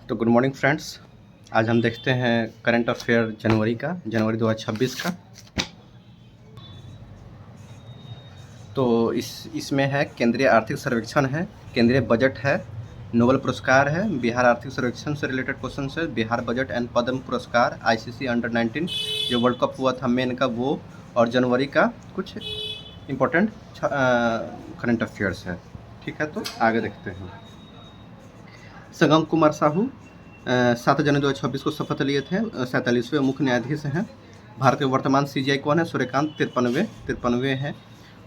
तो good morning friends. आज हम देखते हैं करंट अफेयर जनवरी 2026 का। तो इसमें है केंद्रीय आर्थिक सर्वेक्षण है, केंद्रीय बजट है, नोबेल पुरस्कार है, बिहार आर्थिक सर्वेक्षण से रिलेटेड क्वेश्चन है, बिहार बजट एंड पद्म पुरस्कार, आईसीसी अंडर 19 जो वर्ल्ड कप हुआ था मेन का वो, और जनवरी का कुछ इम्पोर्टेंट करंट अफेयर्स है। ठीक है, तो आगे देखते हैं। संगम कुमार साहू 7 जनवरी 2026 को शपथ लिए थे। 47वें मुख्य न्यायाधीश हैं। भारत के वर्तमान सीजीआई कौन है? सूर्यकांत 53 हैं।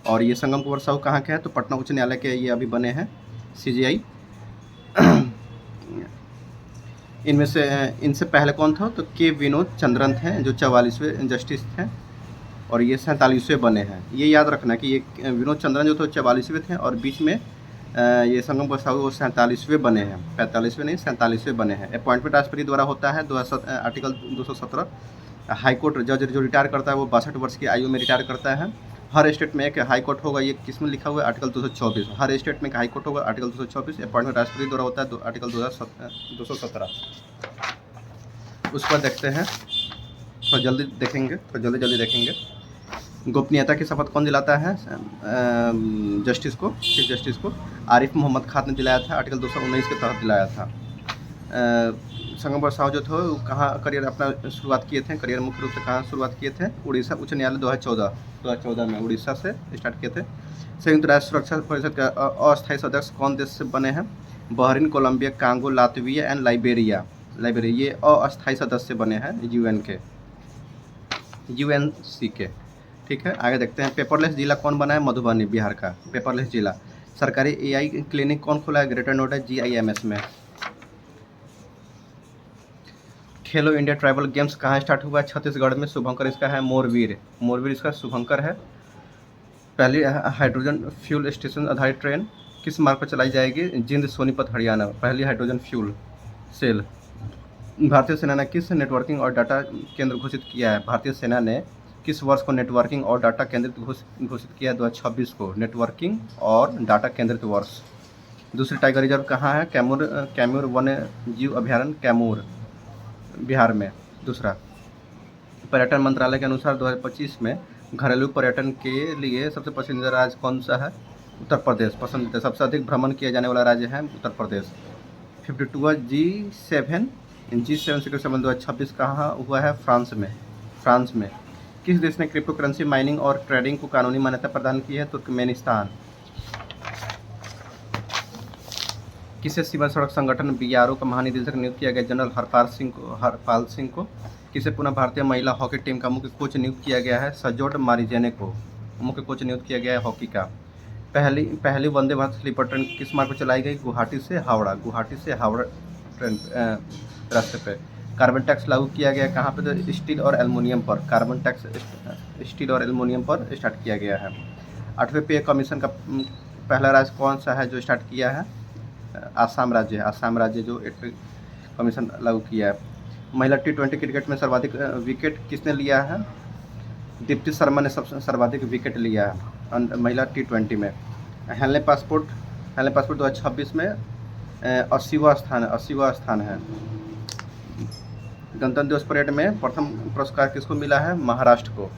और ये संगम कुमार साहू कहाँ के हैं? तो पटना उच्च न्यायालय के ये अभी बने हैं सीजीआई। इनमें से इनसे पहले कौन था? तो के विनोद चंद्रन थे जो 44वें जस्टिस थे, और ये 47वें बने हैं। ये याद रखना कि ये विनोद चंद्रन जो थे 44वें थे, और बीच में ये संगम कुमार साहू वो 47वें बने हैं, 45वें नहीं 47वें बने हैं। अपॉइंटमेंट राष्ट्रपति द्वारा होता है। आर्टिकल 217। हाईकोर्ट जज जो रिटायर करता है वो 62 वर्ष की आयु में रिटायर करता है। हर स्टेट में एक हाईकोर्ट होगा। ये किस में लिखा हुआ है? आर्टिकल 224। हर स्टेट में एक हाईकोर्ट होगा, आर्टिकल 224। अपॉइंटमेंट राष्ट्रपति द्वारा होता है आर्टिकल 217। उस पर देखते हैं, थोड़ा जल्दी देखेंगे। गोपनीयता की शपथ कौन दिलाता है? जस्टिस को, चीफ जस्टिस को आरिफ मोहम्मद खान ने दिलाया था। आर्टिकल 219 के तहत दिलाया था। संगम कुमार साहू जो थे वो कहाँ करियर अपना शुरुआत किए थे? करियर मुख्य रूप से कहाँ शुरुआत किए थे? उड़ीसा उच्च न्यायालय 2014 में उड़ीसा से स्टार्ट किए थे। संयुक्त राष्ट्र सुरक्षा परिषद के अस्थायी सदस्य कौन देश से बने हैं? Bahrain, Colombia, Congo, Latvia and Liberia ये अस्थायी सदस्य बने हैं यूएनसी के। ठीक है, आगे देखते हैं। पेपरलेस जिला कौन बना है? मधुबनी, बिहार का पेपरलेस जिला। सरकारी एआई क्लिनिक कौन खोला है? ग्रेटर नोएडा जीआईएमएस में। खेलो इंडिया ट्राइबल गेम्स कहाँ स्टार्ट हुआ है? छत्तीसगढ़ में। शुभंकर इसका है मोरवीर इसका शुभंकर है। पहली हाइड्रोजन फ्यूल स्टेशन आधारित ट्रेन किस मार्ग पर चलाई जाएगी? जिंद सोनीपत हरियाणा, पहली हाइड्रोजन फ्यूल सेल। भारतीय सेना ने किस नेटवर्किंग और डाटा केंद्र घोषित किया है? भारतीय सेना ने किस वर्ष को नेटवर्किंग और डाटा केंद्रित घोषित किया? 2026 को नेटवर्किंग और डाटा केंद्रित वर्ष। दूसरी टाइगर रिजर्व कहाँ है? कैमूर वन्य जीव अभ्यारण्य, कैमूर, बिहार में। दूसरा, पर्यटन मंत्रालय के अनुसार 2025 में घरेलू पर्यटन के लिए सबसे पसंदीदा राज्य कौन सा है? उत्तर प्रदेश पसंदीदा। सबसे अधिक भ्रमण किया जाने वाला राज्य है उत्तर प्रदेश। 52वां G7 शिखर सम्मेलन 2026 कहाँ हुआ है? फ्रांस में। किस देश ने क्रिप्टो करेंसी माइनिंग और ट्रेडिंग को कानूनी मान्यता प्रदान की है? तुर्कमेनिस्तान। किसे सीमा सड़क संगठन बीआरओ का महानिदेशक नियुक्त किया गया? जनरल हरपाल सिंह को। किसे पुनः भारतीय महिला हॉकी टीम का मुख्य कोच नियुक्त किया गया है? सजोड मारिजेने को मुख्य कोच नियुक्त किया गया है हॉकी का। पहली वंदे भारत स्लीपर ट्रेन किस मार्ग पर चलाई गई? गुवाहाटी से हावड़ा ट्रेन रास्ते पे। कार्बन टैक्स लागू किया गया कहाँ पे? तो स्टील और एल्युमिनियम पर। कार्बन टैक्स स्टील और एल्युमिनियम पर स्टार्ट किया गया है। 8वें पे कमीशन का पहला राज्य कौन सा है जो स्टार्ट किया है? आसाम राज्य जो एक कमीशन लागू किया है। महिला T20 क्रिकेट में सर्वाधिक विकेट किसने लिया है? दीप्ति शर्मा ने सबसे सर्वाधिक विकेट लिया है महिला T20 में। हेनले पासपोर्ट 2026 में 80वां स्थान है। गणतंत्र दिवस परेड में प्रथम पुरस्कार किसको मिला है? महाराष्ट्र को।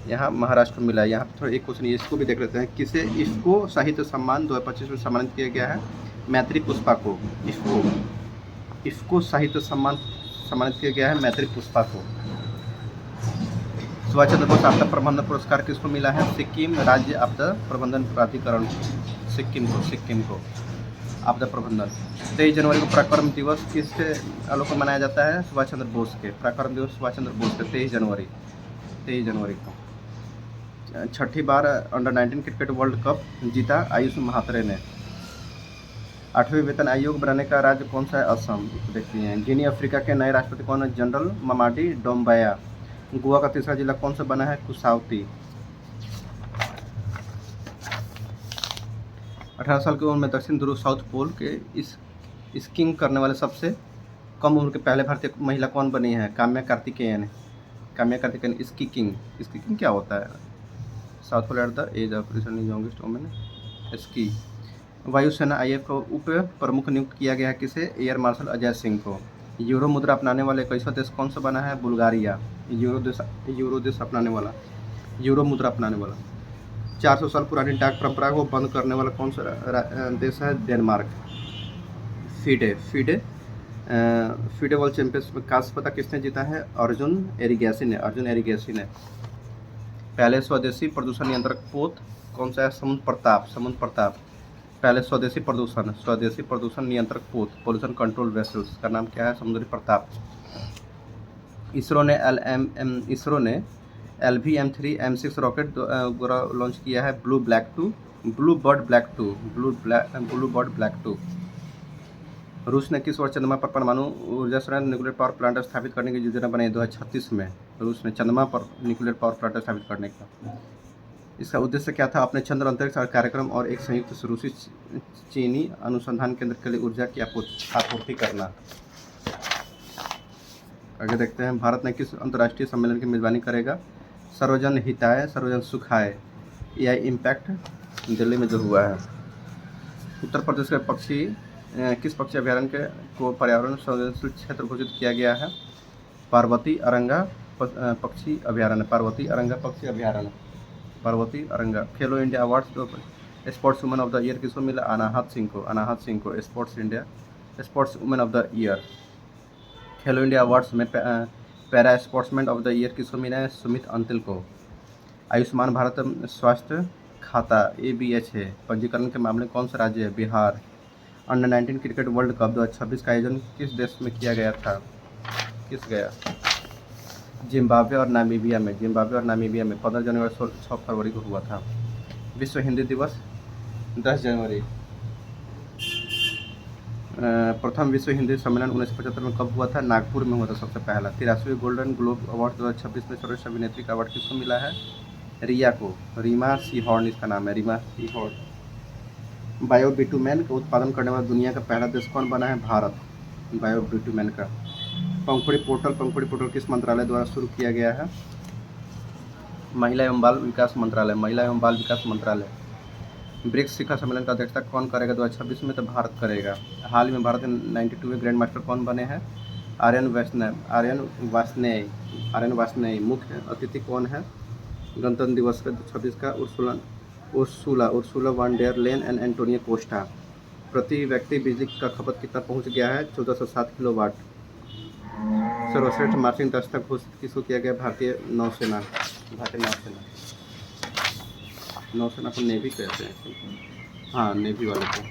यहाँ महाराष्ट्र को मिला है। यहाँ थोड़ा एक क्वेश्चन इसको भी देख लेते हैं। किसे इफ्को साहित्य सम्मान 2025 में सम्मानित किया गया है? मैत्री पुष्पा को। इफ्को साहित्य सम्मान सम्मानित किया गया है मैत्री पुष्पा को। सुभाष चंद्र बोस आपदा प्रबंधन पुरस्कार किसको मिला है? सिक्किम राज्य आपदा प्रबंधन प्राधिकरण, सिक्किम को आपदा प्रबंधन। 23 जनवरी को पराक्रम दिवस किसके आलोक में मनाया जाता है? सुभाष चंद्र बोस के। पराक्रम दिवस सुभाष चंद्र बोस के 23 जनवरी को। छठी बार अंडर-19 क्रिकेट वर्ल्ड कप जीता आयुष महात्रे ने। 8वें वेतन आयोग बनाने का राज्य कौन सा है? असम। देखते हैं। गिनी अफ्रीका के नए राष्ट्रपति कौन है? जनरल ममाडी डोम्बाया। गोवा का तीसरा जिला कौन सा बना है? कुसाउती। 18 साल की उम्र में दक्षिण ध्रुव साउथ पोल के स्कीइंग करने वाले सबसे कम उम्र के पहले भारतीय महिला कौन बनी है? काम्या कार्तिकेयन। स्कीइंग क्या होता है? South Pole at the edge of recently youngest women ski. वायुसेना आईएएफ को उप प्रमुख नियुक्त किया गया है किसे? एयर मार्शल अजय सिंह को। यूरो मुद्रा अपनाने वाले 21वां देश कौन सा बना है? बुल्गारिया। यूरो देश अपनाने वाला, यूरो मुद्रा अपनाने वाला। 400 साल पुरानी डाक परंपरा को बंद करने वाला कौन सा देश है? Denmark. FIDE FIDE FIDE world champions में कांस्य पदक किसने जीता है? अर्जुन एरिगैसी ने। पहले स्वदेशी प्रदूषण नियंत्रक पोत कौन सा है? समुद्र प्रताप। पहले स्वदेशी प्रदूषण नियंत्रक पोत, पोल्यूशन कंट्रोल वेसल्स का नाम क्या है? समुद्री प्रताप। इसरो ने LVM-3 M6 रॉकेट लॉन्च किया है ब्लू बर्ड ब्लैक 2। रूस ने किस वर्ष चंद्रमा पर परमाणु ऊर्जा संयंत्र न्यूक्लियर पावर प्लांट स्थापित करने की योजना बनाई? 2036 में रूस ने चंद्रमा पर न्यूक्लियर पावर प्लांट स्थापित करने का। इसका उद्देश्य क्या था? अपने चंद्र अंतरिक्ष कार्यक्रम और एक संयुक्त रूसी चीनी अनुसंधान केंद्र के लिए ऊर्जा की आपूर्ति करना। आगे देखते हैं, भारत ने किस अंतर्राष्ट्रीय सम्मेलन की मेजबानी करेगा? सर्वजन हिताय सर्वजन सुखाय AI इम्पैक्ट दिल्ली में जो हुआ है। उत्तर प्रदेश के किस पक्षी अभ्यारण्य को पर्यावरण संवेदनशील क्षेत्र घोषित किया गया है? पार्वती अरंगा पक्षी अरंगा। खेलो India awards sports women of the year किसको मिला? अनाहत सिंह को sports women of the year. Khelo India awards में para sportsman of the year किसको मिला है? सुमित अंतिल को। आयुष्मान भारत स्वास्थ्य खाता ABH है पंजीकरण के मामले कौन सा राज्य है? Bihar. Under 19 cricket world cup 2026 का आयोजन किस देश में किया गया था? जिम्बाब्वे और नामीबिया में 15 जनवरी और 6 फरवरी को हुआ था। विश्व हिंदी दिवस 10 जनवरी। प्रथम विश्व हिंदी सम्मेलन 1975 में कब हुआ था? नागपुर में हुआ था सबसे पहला। 83वें गोल्डन ग्लोब अवार्ड 2026 में सर्वश्रेष्ठ अभिनेत्री का अवार्ड किसको मिला है? रिया को। रीमा सीहॉर्न इसका नाम है, रीमा सीहॉर्न। बायोबिटुमेन का उत्पादन करने वाला दुनिया का पहला देश कौन बना है? भारत। बायोबिटुमेन का। पंखुड़ी पोर्टल किस मंत्रालय द्वारा शुरू किया गया है? महिला एवं बाल विकास मंत्रालय। ब्रिक्स शिखर सम्मेलन का अध्यक्षता कौन करेगा 2026 में? तो भारत करेगा। हाल ही में भारत के 92वें ग्रैंड मास्टर कौन बने हैं? आर्यन वासनेय। मुख्य अतिथि कौन है गणतंत्र दिवस का 26 का? Ursula van der lane and Antonio Costa. प्रति व्यक्ति बिजली का खपत कितना पहुंच गया है? 1407 किलोवाट। सर्वश्रेष्ठ मार्चिंग दस्तक घोषित किसको किया गया? भारतीय नौसेना को नेवी कहते हैं। हाँ, नेवी वाले को।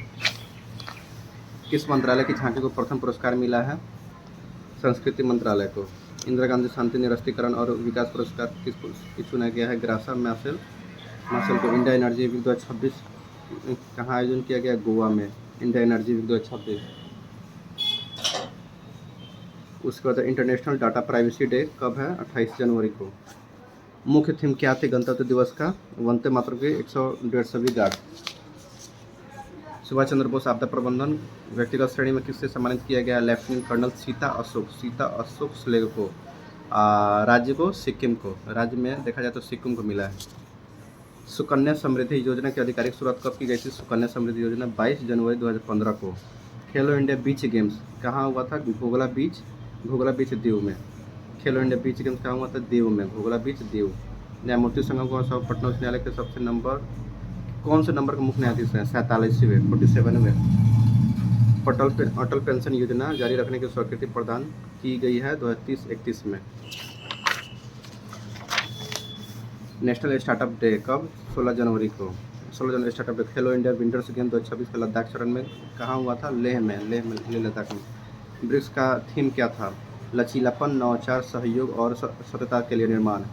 किस मंत्रालय की झांकी को प्रथम पुरस्कार मिला है? संस्कृति मंत्रालय को। इंदिरा गांधी शांति निरस्तीकरण और विकास पुरस्कार किसको चुना गया है? ग्रासा मैसेल को। इंडिया एनर्जी वीक 2026 कहाँ आयोजन किया गया? गोवा में। India energy week 2026। उसके बाद इंटरनेशनल डाटा प्राइवेसी डे कब है? 28 जनवरी को। मुख्य थीम क्या थी गणतंत्र दिवस का? वंदे मातरम के 150वीं गार्ड। सुभाष चंद्र बोस आपदा प्रबंधन व्यक्तिगत श्रेणी में किससे सम्मानित किया गया? लेफ्टिनेंट कर्नल सीता अशोक स्लेग को। राज्य को? सिक्किम को। राज्य में देखा जाए तो सिक्किम को मिला है। सुकन्या समृद्धि योजना की आधिकारिक शुरुआत कब की गई थी? सुकन्या समृद्धि योजना 22 जनवरी 2015 को। खेलो इंडिया बीच गेम्स कहाँ हुआ था? घोघला बीच दीव में। खेलो इंडिया बीच गेम्स कहाँ हुआ था? दीव में, घोघला बीच दीव। न्यायमूर्ति संगम को पटना उच्च न्यायालय के कौन से नंबर के मुख्य न्यायाधीश हैं? 47वें। अटल पेंशन योजना जारी रखने की स्वीकृति प्रदान की गई है 2030-31 में। नेशनल स्टार्टअप डे कब? 16 जनवरी को। Startup day. खेलो इंडिया विंटर्स गेम 2026 का लद्दाख चरण में कहाँ हुआ था? लेह लद्दाख में। ब्रिक्स का थीम क्या था? लचीलापन, नवाचार, सहयोग और सतता के लिए निर्माण।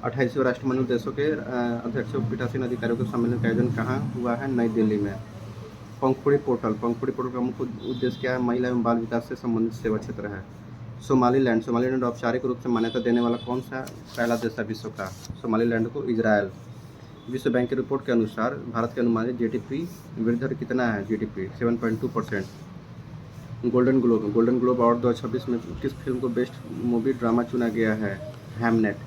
28वें राष्ट्रमंडल देशों के अध्यक्षों पीठासीन अधिकारियों के सम्मेलन का आयोजन कहाँ हुआ है? नई दिल्ली में। पंखुड़ी पोर्टल का मुख्य उद्देश्य क्या है? महिला एवं बाल विकास से संबंधित सेवा क्षेत्र है। सोमालीलैंड औपचारिक रूप से मान्यता देने वाला कौन सा पहला देश है विश्व का? सोमालीलैंड को। इजरायल। विश्व बैंक की रिपोर्ट के अनुसार भारत के अनुमानित GDP वृद्धि दर कितना है? GDP 7.2%। गोल्डन ग्लोब अवार्ड 2026 में किस फिल्म को बेस्ट मूवी ड्रामा चुना गया है? हेमनेट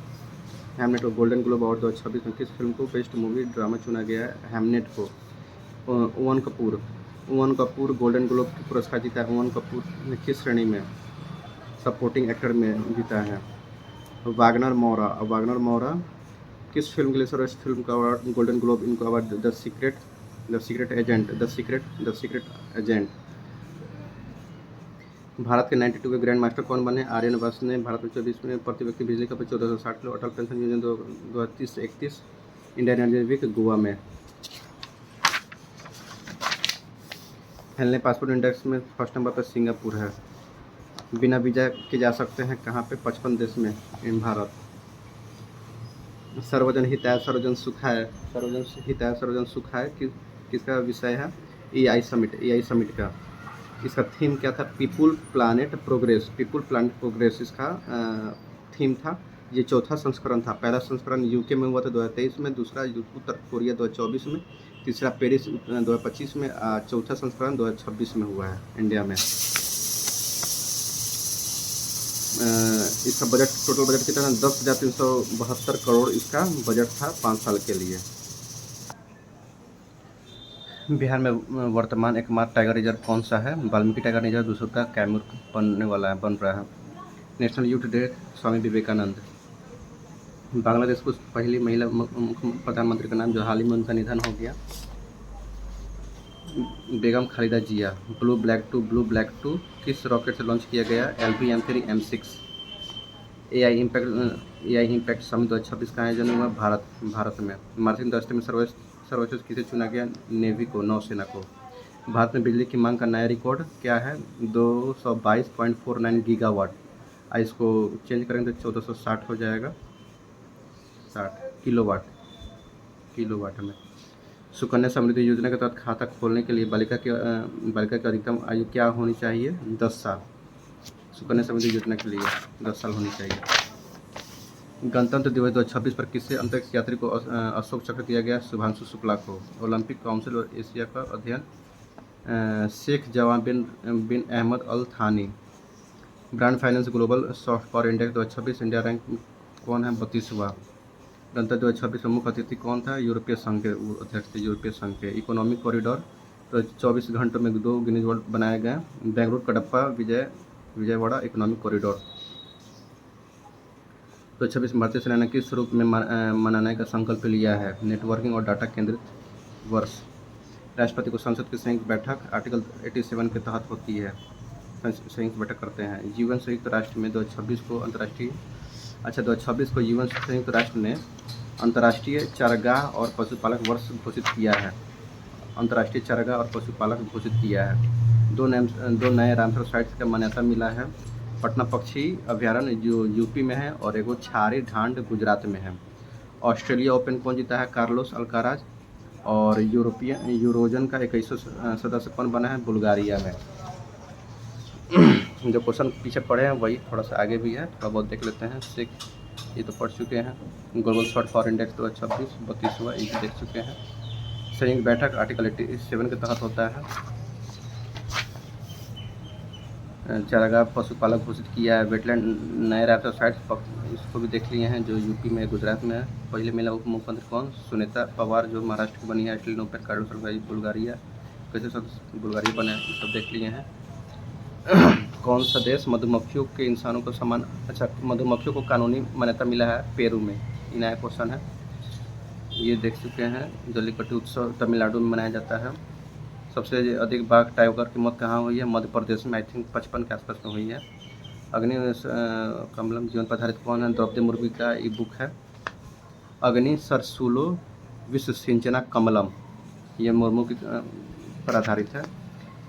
को। गोल्डन ग्लोब अवार्ड 2026 में किस फिल्म को बेस्ट मूवी ड्रामा चुना गया है? हेमनेट को। ओवन कपूर गोल्डन ग्लोब पुरस्कार जीता है। ओवन कपूर ने किस श्रेणी में सपोर्टिंग एक्टर में जीता है? वागनर मौरा किस फिल्म के लिए सर्वश्रेष्ठ फिल्म का अवार्ड गोल्डन ग्लोब इनको award? The secret agent. Bharat के 92 के ग्रैंड मास्टर कौन बने? आर्यन वत्स ने। भारत में 24 में प्रति व्यक्ति बिजली खपत 1460 किलो। अटल पेंशन योजना 2030-31। इंडियन एनर्जी वीक गोवा में। हेनले पासपोर्ट इंडेक्स में फर्स्ट नंबर पर सिंगापुर है। बिना वीजा के जा सकते हैं कहाँ पे? 55 देश में इन भारत। सर्वजन हिताय सर्वजन सुखाय किसका विषय है? AI समिट का। इसका थीम क्या था? पीपुल प्लानेट प्रोग्रेस इसका थीम था। ये चौथा संस्करण था। पहला संस्करण यूके में हुआ था 2023 में, दूसरा उत्तर कोरिया 2024 में, तीसरा पेरिस 2025 में, चौथा संस्करण 2026 में हुआ है इंडिया में। इसका टोटल बजट कितना? 10,372 करोड़ इसका बजट था 5 साल के लिए। बिहार में वर्तमान एकमात्र टाइगर रिजर्व कौन सा है? Valmiki tiger reserve. दूसरा का कैमूर बन रहा है। National youth day Swami Vivekananda. Bangladesh को पहली महिला प्रधानमंत्री का नाम जो हाल ही में उनका निधन हो गया, बेगम खालिदा जिया। ब्लू ब्लैक 2 किस रॉकेट से लॉन्च किया गया? LV-M3 M6। AI impact summit 2026 का आयोजन हुआ भारत में। मार्चिंग दस्ते में सर्वश्रेष्ठ किसे चुना गया? नेवी को, नौसेना को। भारत में बिजली की मांग का नया रिकॉर्ड क्या है? 222.49 गीगावाट। इसको चेंज करेंगे तो 1460 हो जाएगा, 60 किलोवाट में। सुकन्या समृद्धि योजना के तहत खाता खोलने के लिए बालिका की अधिकतम आयु क्या होनी चाहिए? 10 साल। सुकन्या समृद्धि योजना के लिए 10 साल होनी चाहिए। गणतंत्र दिवस 2026 पर किसे अंतरिक्ष यात्री को अशोक चक्र दिया गया? शुभांशु शुक्ला को। ओलंपिक काउंसिल और एशिया का अध्ययन शेख जवान बिन अहमद अल थानी। Brand finance global soft power index 2026 India rank कौन है? 32वां। गणतंत्र 2026 में मुख्य अतिथि कौन था? यूरोपीय संघ के अध्यक्ष थे। यूरोपीय संघ के। इकोनॉमिक कॉरिडोर तो 24 घंटों में 2 गिनीज वर्ल्ड बनाए गए। Bengaluru Kadapa Vijayawada economic corridor. 2026 में भारतीय सेना ने किस रूप में मनाने का संकल्प लिया है? नेटवर्किंग और डाटा केंद्रित वर्ष। राष्ट्रपति को संसद की संयुक्त बैठक आर्टिकल 87 के तहत होती है। संयुक्त बैठक करते हैं। UN संयुक्त राष्ट्र में 2026 को UN संयुक्त राष्ट्र ने अंतर्राष्ट्रीय चारागाह और पशुपालक वर्ष घोषित किया है। अंतर्राष्ट्रीय चारागाह और पशुपालक घोषित किया है। दो नए रामसर साइट्स का मान्यता मिला है। पटना पक्षी अभ्यारण्य जो यूपी में है और एगो छारी ढांड गुजरात में है। ऑस्ट्रेलिया ओपन कौन जीता है? Carlos Alcaraz. और यूरोजन का 21वां सदस्य कौन बना है? बुल्गारिया में। जो क्वेश्चन पीछे पढ़े हैं वही थोड़ा सा आगे भी है, थोड़ा बहुत देख लेते हैं। ये तो पढ़ चुके हैं। ग्लोबल शॉर्ट पावर इंडेक्स 2026 32वां ये भी देख चुके हैं। संयुक्त बैठक आर्टिकल 87 के तहत होता है। चारागाह पशुपालक घोषित किया है। वेटलैंड नए रामसर साइट्स इसको भी देख लिए हैं, जो यूपी में गुजरात में है। पहले महिला उप मुख्यमंत्री कौन? सुनीता पवार जो महाराष्ट्र की बनी है। Australian open Carlos Alcaraz Bulgaria कैसे बुल्गारिया बने हैं, सब देख लिए हैं। कौन सा देश मधुमक्खियों के इंसानों को समान मधुमक्खियों को कानूनी मान्यता मिला है? पेरू में। ये नया क्वेश्चन है, ये देख चुके हैं। जल्लीकट्टू उत्सव तमिलनाडु में मनाया जाता है। सबसे अधिक बाघ टाइगर की मौत कहाँ हुई है? मध्य प्रदेश में। आई थिंक 55 के आसपास में हुई है। अग्नि कमलम जीवन पर आधारित कौन है? द्रौपदी मुर्मू का ई बुक है अग्नि सरसूलो विश्व सिंचना कमलम, ये मुर्मू की पर आधारित है।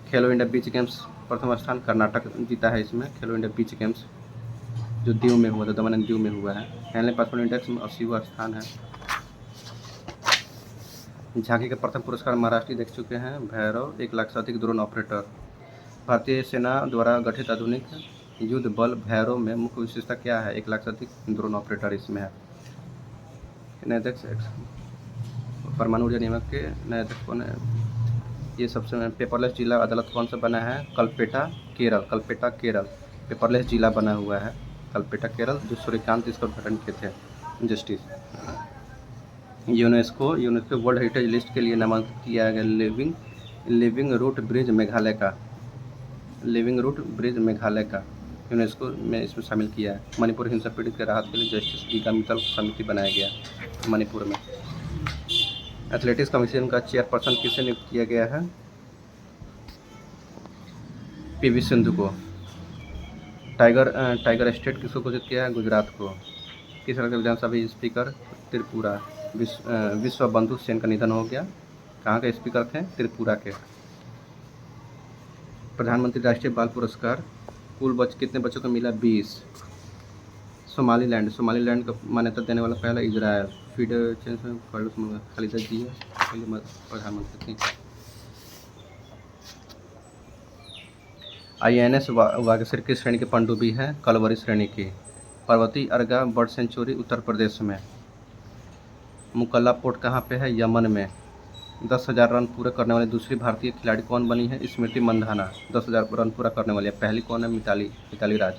खेलो इंडिया बीच गेम्स प्रथम स्थान कर्नाटक जीता है इसमें। खेलो इंडिया बीच गेम्स जो दीव में हुआ था, दमन एंड दीव में हुआ है। हेनले पासपोर्ट इंडेक्स में 80वां स्थान है। झांकी का प्रथम पुरस्कार महाराष्ट्र देख चुके हैं। भैरव 1 लाख से अधिक ड्रोन ऑपरेटर। भारतीय सेना द्वारा गठित आधुनिक युद्ध बल भैरव में मुख्य विशेषता क्या है? 1 लाख से अधिक ड्रोन ऑपरेटर इसमें है। नए अध्यक्ष परमाणु ऊर्जा नियामक के नए अध्यक्ष कौन है? ये सबसे पेपरलेस जिला अदालत कौन सा बना है? कलपेटा केरल पेपरलेस जिला बना हुआ है कलपेटा केरल, जो सूर्यकांत इसका उद्घाटन किए थे justice. UNESCO world heritage list के लिए नामांकित किया गया लिविंग रूट ब्रिज मेघालय का यूनेस्को में इसमें शामिल किया है। मणिपुर हिंसा पीड़ित के राहत के लिए जस्टिस गीगा मित्तल समिति बनाया गया मणिपुर में। एथलेटिक्स कमीशन का चेयरपर्सन किसे नियुक्त किया गया है? पीवी सिंधु को। टाइगर स्टेट किसको घोषित किया है? गुजरात को। किस राज्य के विधानसभा स्पीकर? त्रिपुरा। विश्व बंधु सेन का निधन हो गया। कहाँ के स्पीकर थे? त्रिपुरा के। प्रधानमंत्री राष्ट्रीय बाल पुरस्कार कुल कितने बच्चों को मिला? 20। सोमालीलैंड का मान्यता देने वाला पहला इजरायल। फीडर खालिदा जी है पहले प्रधानमंत्री थी। INS वागीसर किस श्रेणी की पनडुब्बी है? कलवरी श्रेणी की। पर्वती अर्गा बर्ड सेंचुरी उत्तर प्रदेश में। मुकल्ला पोर्ट कहाँ पे है? यमन में। 10,000 रन पूरे करने वाली दूसरी भारतीय खिलाड़ी कौन बनी है? स्मृति मंधाना 10,000 रन पूरा करने वाली है। पहली कौन है? मिताली राज।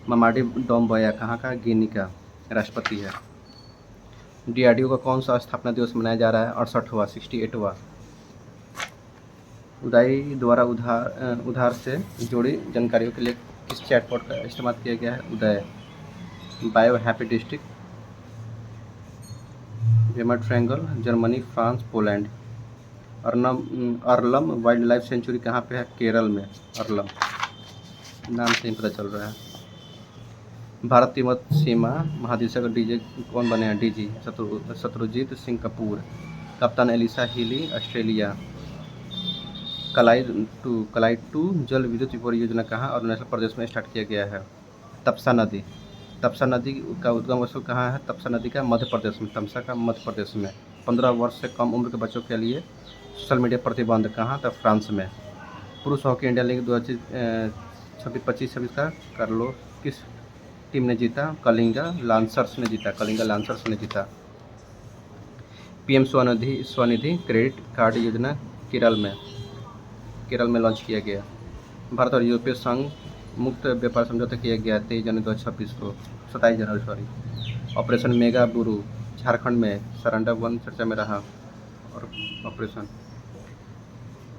ममाडी डोम्बया कहाँ का? गिनी का राष्ट्रपति है। DRDO का कौन सा स्थापना दिवस मनाया जा रहा है? 68वां। उदय द्वारा उधार से जुड़ी जानकारियों के लिए किस चैटबॉट का इस्तेमाल किया गया है? Uday. Bio happy district Weimar triangle Germany, France, Poland. Aralam wildlife sanctuary कहाँ पे है? केरल में। अरलम नाम से ही पता चल रहा है। भारत तिब्बत सीमा महादेशक का डीजे कौन बने हैं? DG शत्रुजीत सिंह कपूर। कप्तान एलिसा हीली ऑस्ट्रेलिया। कलाई टू जल विद्युत परियोजना कहाँ? अरुणाचल प्रदेश में स्टार्ट किया गया है। तपसा नदी का उद्गम स्थल कहाँ है? तपसा नदी का मध्य प्रदेश में। तमसा का मध्य प्रदेश में। 15 वर्ष से कम उम्र के बच्चों के लिए सोशल मीडिया प्रतिबंध कहाँ? तब फ्रांस में। पुरुष हॉकी इंडिया लीग 2025-26 का कर लो किस टीम ने जीता? कलिंगा लांसर्स ने जीता। PM स्वनिधि क्रेडिट कार्ड योजना केरल में लॉन्च किया गया। भारत और यूरोपीय संघ मुक्त व्यापार समझौता किया गया 23 जनवरी 2026 को। 27 जनवरी सॉरी। ऑपरेशन मेगा बुरू झारखंड में सरेंडर 1 चर्चा में रहा। और ऑपरेशन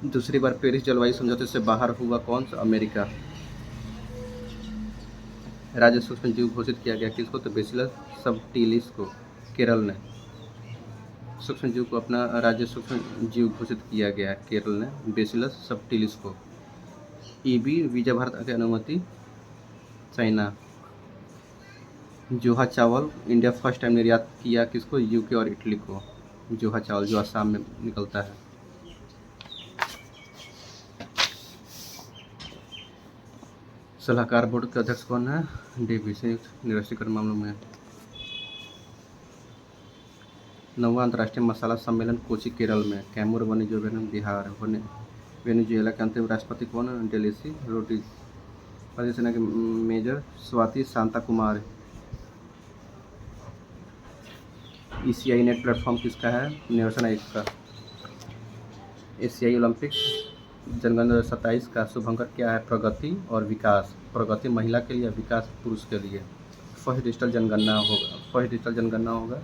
दूसरी बार पेरिस जलवायु समझौते से बाहर हुआ कौन सा? अमेरिका। राज्य सूक्ष्म जीव घोषित किया गया किसको? तो बेसिलस सबटिलिस को। केरल ने सूक्ष्म जीव को अपना राज्य सूक्ष्म जीव घोषित किया गया है। केरल ने बेसिलस सबटिलिस को। EB वीजा भारत की अनुमति चाइना। जोहा चावल इंडिया फर्स्ट टाइम निर्यात किया किसको? UK और इटली को। जोहा चावल जो असम में निकलता है। सलाहकार बोर्ड के अध्यक्ष कौन है? DB संयुक्त निरस्त्रीकरण मामलों में। 9वां अंतर्राष्ट्रीय मसाला सम्मेलन कोची केरल में। कैमूर वेनेजुएला बिहार। वेनेजुएला के अंतिम राष्ट्रपति कौन है? Delcy Rodriguez. भारतीय सेना के major Swati Shanta Kumar. ECI net platform किसका है? निवेशन आयोग का। एशियाई ओलंपिक्स जनगणना 2027 का शुभंकर क्या है? प्रगति और विकास। प्रगति महिला के लिए, विकास पुरुष के लिए। फर्स्ट डिजिटल जनगणना होगा।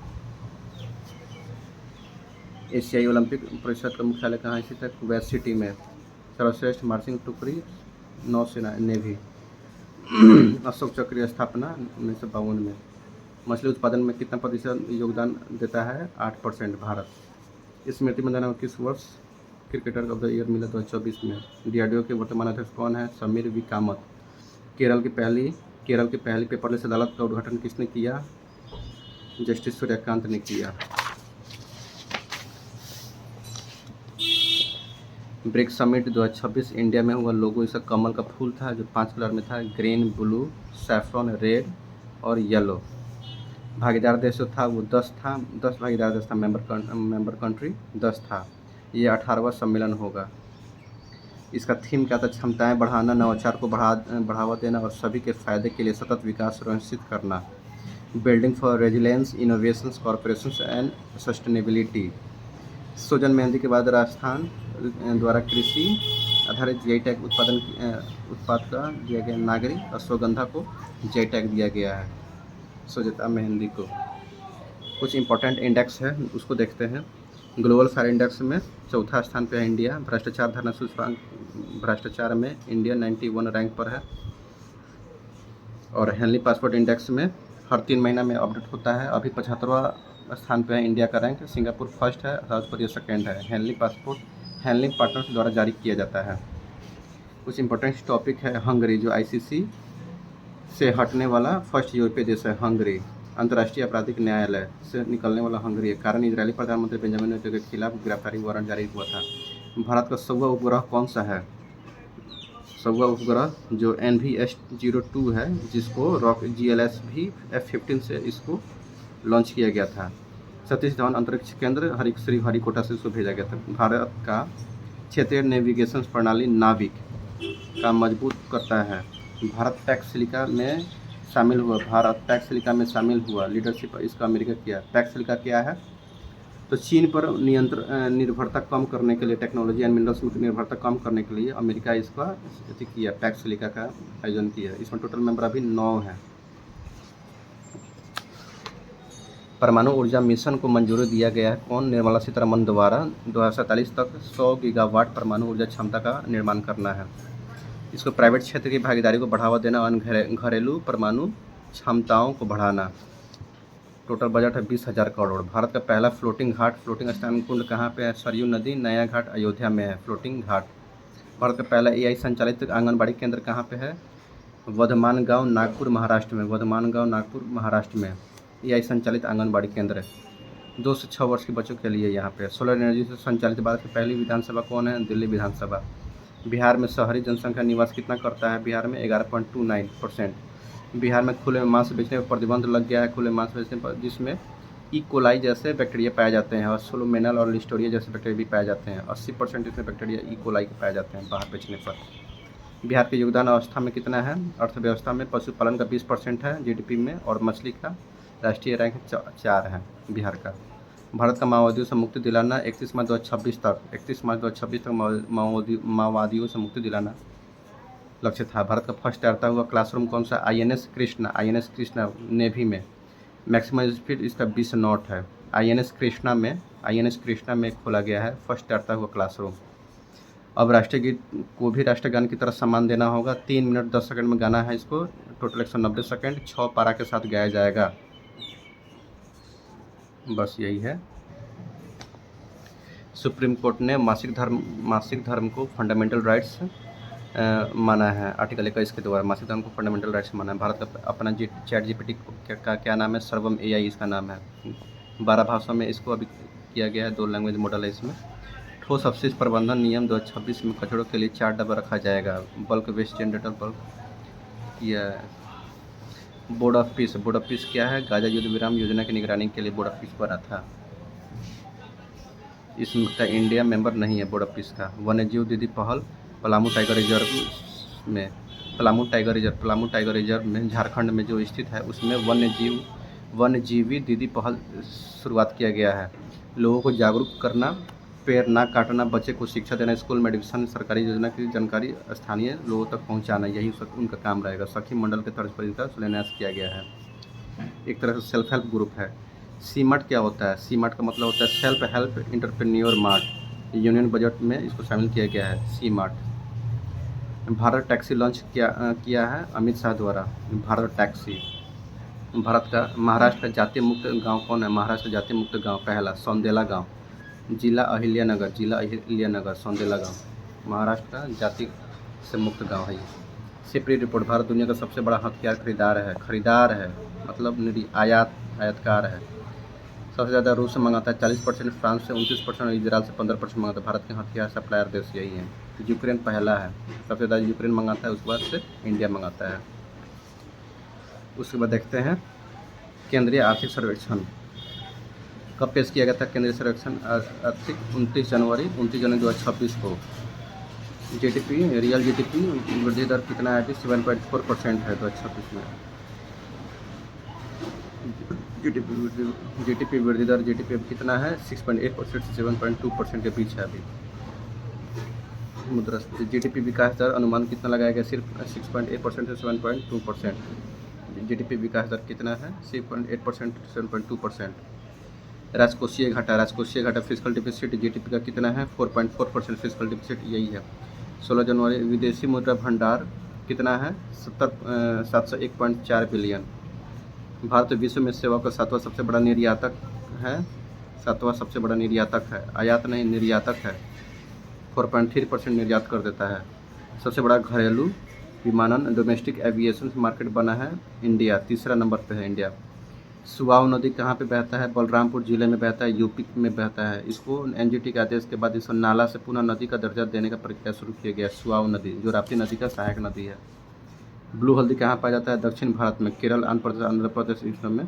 एशियाई ओलंपिक परिषद का मुख्यालय कहाँ स्थित है? कुवैत सिटी में। सर्वश्रेष्ठ मार्चिंग टुकड़ी नौसेना नेवी। अशोक चक्र की स्थापना 1952 में। मछली उत्पादन में कितना प्रतिशत योगदान देता है? 8% भारत। स्मृति मंदाना को किस वर्ष क्रिकेटर ऑफ द ईयर मिला? 2024 में। DRDO के वर्तमान अध्यक्ष कौन है? समीर वी कामत। केरल की पहली पेपरलेस अदालत का उद्घाटन किसने किया? जस्टिस सूर्यकांत ने किया। ब्रिक्स समिट 2026 इंडिया में हुआ। लोगो इसका कमल का फूल था जो 5 कलर में था, ग्रीन, ब्लू, सैफ्रॉन, रेड और येलो। भागीदार देश जो था वो 10 था। 10 भागीदार देश था। मेंबर कंट्री 10 था। ये 18वां सम्मेलन होगा। इसका थीम क्या था? क्षमताएं बढ़ाना, नवाचार को बढ़ावा देना और सभी के फायदे के लिए सतत विकास सुनिश्चित करना। Building for resilience, innovations, corporations and sustainability. सोजन मेहंदी के बाद राजस्थान द्वारा कृषि आधारित GI टैग उत्पाद का दिया गया। नागरिक अश्वगंधा को GI टैग दिया गया है। सोजता मेहंदी को। कुछ इंपॉर्टेंट इंडेक्स है उसको देखते हैं। ग्लोबल फायर इंडेक्स में चौथा स्थान पे है इंडिया। भ्रष्टाचार धरना सूचकांक भ्रष्टाचार में इंडिया 91 रैंक पर है। और हेनली पासपोर्ट इंडेक्स में हर 3 महीना में अपडेट होता है। अभी 75वां स्थान पे है इंडिया का रैंक। सिंगापुर फर्स्ट है, साउथ कोरिया सेकेंड है। हेनली पासपोर्ट हेनली पार्टनर्स द्वारा जारी किया जाता है। कुछ इंपॉर्टेंट टॉपिक है। हंगरी, जो ICC से हटने वाला फर्स्ट यूरोपीय देश है हंगरी। अंतर्राष्ट्रीय आपराधिक न्यायालय से निकलने वाला हंगरी है। कारण इजरायली प्रधानमंत्री बेंजामिन नेतन्याहू के खिलाफ गिरफ्तारी वारंट जारी हुआ था। भारत का 100वां उपग्रह कौन सा है? 100वां उपग्रह जो NVS-02 है, जिसको रॉक GLSV F-15 से इसको लॉन्च किया गया था। सतीश धवन अंतरिक्ष केंद्र हरिकोटा से इसको भेजा गया था। भारत का क्षेत्रीय नेविगेशन प्रणाली नाविक का मजबूत करता है। भारत पैक्सिलिका में शामिल हुआ। लीडरशिप इसका अमेरिका किया। पैक्सिलिका क्या है? तो चीन पर निर्भरता कम करने के लिए, टेक्नोलॉजी एंड मिनरल्स की निर्भरता कम करने के लिए अमेरिका इसका किया, पैक्सिलिका का आयोजन किया। इसमें टोटल मेंबर अभी 9 हैं। परमाणु ऊर्जा मिशन को मंजूरी दिया गया है कौन? निर्मला सीतारमण द्वारा 2047 तक 100 गीगावाट परमाणु ऊर्जा क्षमता का निर्माण करना है। इसको प्राइवेट क्षेत्र की भागीदारी को बढ़ावा देना और घरेलू परमाणु क्षमताओं को बढ़ाना। टोटल बजट है 20,000 करोड़। भारत का पहला फ्लोटिंग स्नान कुंड कहाँ पे है? सरयू नदी, नया घाट, अयोध्या में है फ्लोटिंग घाट। भारत का पहला AI संचालित आंगनबाड़ी केंद्र कहाँ पे है? वर्धमान गांव, नागपुर, महाराष्ट्र में AI संचालित आंगनबाड़ी केंद्र 2 से 6 वर्ष के बच्चों के लिए यहाँ पे। सोलर एनर्जी से संचालित भारत की पहली विधानसभा कौन है? दिल्ली विधानसभा। बिहार में शहरी जनसंख्या निवास कितना करता है? बिहार में 11.29%। बिहार में खुले में मांस बेचने पर प्रतिबंध लग गया है। खुले मांस बेचने पर, जिसमें कोलाई जैसे बैक्टीरिया पाए जाते हैं और सोलोमेनल और लिस्टोरिया जैसे बैक्टीरिया भी पाए जाते हैं। 80% इसमें बैक्टीरिया कोलाई के पाए जाते हैं बाहर बेचने पर। बिहार के योगदान अवस्था में कितना है? अर्थव्यवस्था में पशुपालन का 20% है GDP में, और मछली का राष्ट्रीय रैंक 4 है बिहार का। भारत का माओवादियों से मुक्ति दिलाना 31 मार्च 2026 तक माओवादियों से मुक्ति दिलाना लक्ष्य था। भारत का फर्स्ट तैरता हुआ क्लासरूम कौन सा? INS कृष्णा नेवी में। मैक्सिमम स्पीड इसका 20 नॉट है। INS कृष्णा में खोला गया है फर्स्ट तैरता हुआ क्लासरूम। अब राष्ट्रीय गीत को भी राष्ट्रगान की तरह सम्मान देना होगा। 3 मिनट 10 सेकंड में गाना है इसको। टोटल 190 सेकंड 6 पारा के साथ गाया जाएगा। बस यही है। सुप्रीम कोर्ट ने मासिक धर्म को फंडामेंटल राइट्स माना है। आर्टिकल 21 के द्वारा मासिक धर्म को फंडामेंटल राइट्स माना है। भारत का अपना चैट GPT का क्या नाम है? सर्वम AI इसका नाम है। 12 भाषाओं में इसको अभी किया गया है। 2 लैंग्वेज मॉडल है इसमें। ठोस अपशिष्ट प्रबंधन नियम 2026 में कचड़ों के लिए 4 डब्बा रखा जाएगा। Bulk waste generator bulk board of peace क्या है? गाजा युद्ध विराम योजना की निगरानी के लिए बोर्ड ऑफ पीस बना था। इसका इंडिया मेंबर नहीं है बोर्ड ऑफ पीस का। वन्यजीव दीदी पहल पलामू टाइगर रिजर्व में झारखंड में जो स्थित है, उसमें वन्यजीवी दीदी पहल शुरुआत किया गया है। लोगों को जागरूक करना, पेड़ ना काटना, बच्चे को शिक्षा देना, स्कूल में एडमिशन, सरकारी योजना की जानकारी स्थानीय लोगों तक पहुंचाना, यही उनका काम रहेगा। सखी मंडल के तर्ज पर इनका शिलान्यास किया गया है। एक तरह से सेल्फ हेल्प ग्रुप है। सीमार्ट क्या होता है? सीमार्ट का मतलब होता है self help entrepreneur mart. Union budget में इसको शामिल किया गया है सीमार्ट। भारत टैक्सी लॉन्च किया है अमित शाह द्वारा। भारत टैक्सी। भारत का महाराष्ट्र का जातीय मुक्त गांव कौन है? महाराष्ट्र का जातीय मुक्त गांव पहला सौंदेला गांव, जिला अहिल्यानगर सौंदेला गांव महाराष्ट्र का जाति से मुक्त गांव है ये। सिपरी रिपोर्ट। भारत दुनिया का सबसे बड़ा हथियार खरीदार है मतलब आयातकार है। सबसे ज़्यादा रूस से मंगाता है 40%, फ्रांस से 29% और इजराइल से 15% मंगाता है। भारत के हथियार सप्लायर देश यही है। यूक्रेन पहला है, सबसे ज़्यादा यूक्रेन मंगाता है, उसके बाद से इंडिया मंगाता है। उसके बाद देखते हैं केंद्रीय आर्थिक सर्वेक्षण कब पेश किया गया था? केंद्रीय सर्वेक्षण आर्थिक 29 जनवरी 2026 को। रियल GDP वृद्धि दर कितना है? 7.4% है 2026 में। GDP वृद्धि दर GDP अब कितना है? 6.8% से 7.2% के बीच है अभी। मुद्रास्फीति GDP विकास दर अनुमान कितना लगाया गया? सिर्फ 6.8% से 7.2%। GDP विकास दर कितना है? 6.8% से 7.2%। राजकोषीय घाटा फिजिकल डिफिसिट जीडीपी का कितना है 4.4% फिजिकल डिफिसिट यही है। 16 जनवरी विदेशी मुद्रा भंडार कितना है 701.4 बिलियन। भारत विश्व में सेवा का सातवां सबसे बड़ा निर्यातक है, आयात नहीं निर्यातक है। 4.3% निर्यात कर देता है। सबसे बड़ा घरेलू विमानन डोमेस्टिक एविएशन मार्केट बना है इंडिया, तीसरा नंबर पे है इंडिया। सुआव नदी कहाँ पे बहता है, बलरामपुर जिले में बहता है, यूपी में बहता है। इसको एनजीटी के आदेश के बाद इसको नाला से पुनः नदी का दर्जा देने का प्रक्रिया शुरू किया गया। सुआव नदी जो राप्ती नदी का सहायक नदी है। ब्लू हल्दी कहाँ पाया जाता है, दक्षिण भारत में, केरल, आंध्र प्रदेश इन सब में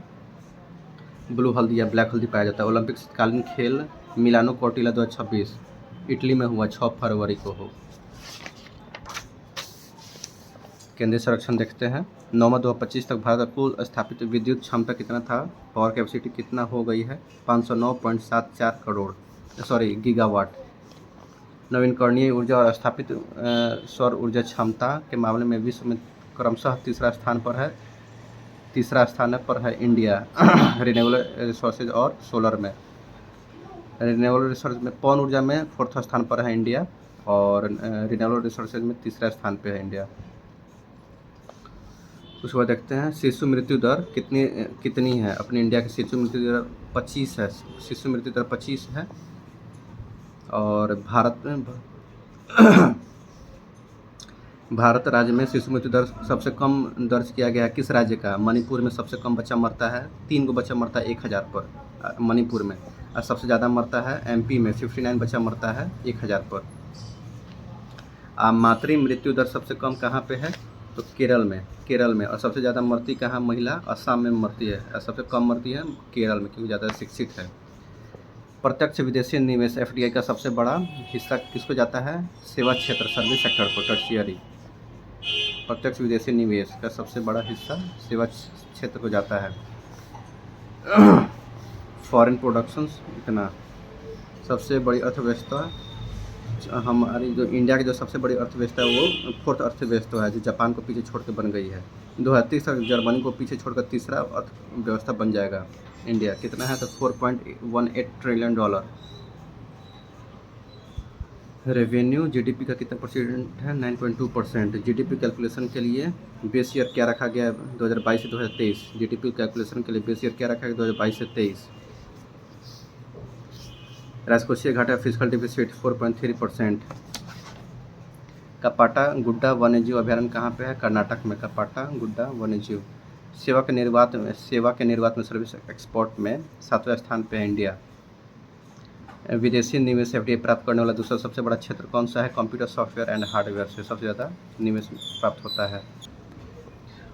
ब्लू हल्दी या ब्लैक हल्दी पाया जाता है। ओलंपिक शीतकालीन खेल मिलानो कोर्टिला 2026 इटली में हुआ, 6 फरवरी को हो। केंद्रीय संरक्षण देखते हैं। नवंबर 2025 तक भारत का कुल स्थापित विद्युत क्षमता कितना था, पावर कैपेसिटी कितना हो गई है 509.74 गीगावाट। नवीनकरणीय ऊर्जा और स्थापित सौर ऊर्जा क्षमता के मामले में विश्व में क्रमशः तीसरा स्थान पर है इंडिया। रिन्यूएबल रिसोर्सेज और सोलर में, रिन्यूएबल रिसोर्स में पवन ऊर्जा में 4th स्थान पर है इंडिया और रिन्यूएबल रिसोर्सेज में तीसरा स्थान पर है इंडिया। उसके बाद देखते हैं शिशु मृत्यु दर कितनी है अपनी इंडिया की। शिशु मृत्यु दर 25 है, शिशु मृत्यु दर 25 है। और भारत राज्य में शिशु मृत्यु दर सबसे कम दर्ज किया गया है किस राज्य का, मणिपुर में सबसे कम बच्चा मरता है, 3 बच्चा मरता है 1000 पर मणिपुर में। और सबसे ज़्यादा मरता है एमपी में, 59 बच्चा मरता है 1000 पर। मातृ मृत्यु दर सबसे कम कहाँ पे है, तो केरल में। और सबसे ज़्यादा मरती कहाँ महिला, असम में मरती है। और सबसे कम मरती है केरल में क्योंकि ज़्यादा शिक्षित है। प्रत्यक्ष विदेशी निवेश एफडीआई का सबसे बड़ा हिस्सा किसको जाता है, सेवा क्षेत्र सर्विस सेक्टर को, टर्शियरी। प्रत्यक्ष विदेशी निवेश का सबसे बड़ा हिस्सा सेवा क्षेत्र को जाता है। फॉरेन प्रोडक्शंस इतना। सबसे बड़ी अर्थव्यवस्था हमारी जो इंडिया की जो सबसे बड़ी अर्थव्यवस्था है वो 4th अर्थव्यवस्था है जो जापान को पीछे छोड़ के बन गई है। 2030 तक जर्मनी को पीछे छोड़कर तीसरा अर्थव्यवस्था बन जाएगा इंडिया। कितना है तो $4.18 ट्रिलियन। रेवेन्यू जीडीपी का कितना परसेंट है, 9.2%। जीडीपी कैलकुलेशन के लिए बेस ईयर क्या रखा गया है 2022 से 2023। जीडीपी कैलकुलेशन के लिए बेस ईयर क्या रखा गया 2022 से 23। राजकोषीय घाटा फिजिकल डिफिसिट 4.3%। कपाटा गुड्डा वन्यजीव अभयारण्य कहाँ पे है, कर्नाटक में, कपाटा गुड्डा वन्यजीव। सेवा के निर्वात में सर्विस एक्सपोर्ट में 7वें स्थान पे है इंडिया। विदेशी निवेश एफडीआई प्राप्त करने वाला दूसरा सबसे बड़ा क्षेत्र कौन सा है, कंप्यूटर सॉफ्टवेयर एंड हार्डवेयर से सबसे ज़्यादा निवेश प्राप्त होता है।